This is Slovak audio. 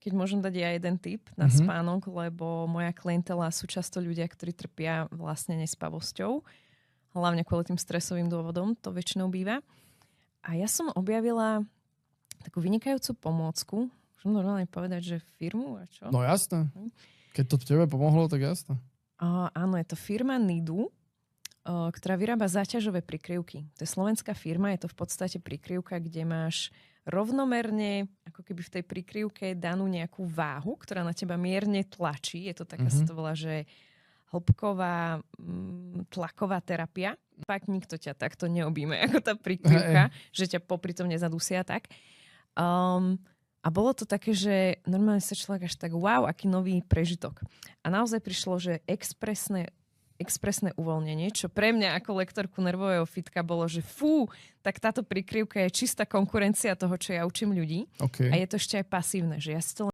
keď môžem dať ja jeden tip na spánok, lebo moja klientela sú často ľudia, ktorí trpia vlastne nespavosťou. Hlavne kvôli tým stresovým dôvodom, to väčšinou býva. A ja som objavila takú vynikajúcu pomôcku. Môžem normálne povedať, že firmu a čo? No jasné. Keď to tebe pomohlo, tak jasné. Áno, je to firma Nidu, ktorá vyrába záťažové prikryvky. To je slovenská firma, je to v podstate prikryvka, kde máš rovnomerne, ako keby v tej prikryvke danú nejakú váhu, ktorá na teba mierne tlačí. Je to taká, sa to volá, že hĺbková tlaková terapia. Fakt nikto ťa takto neobíme, ako tá prikryvka, že ťa popri tom nezadusia tak. A bolo to také, že normálne sa človek až tak wow, aký nový prežitok. A naozaj prišlo, že expresné uvoľnenie, čo pre mňa ako lektorku nervového fitka bolo, že tak táto prikryvka je čistá konkurencia toho, čo ja učím ľudí. Okay. A je to ešte aj pasívne, že ja si to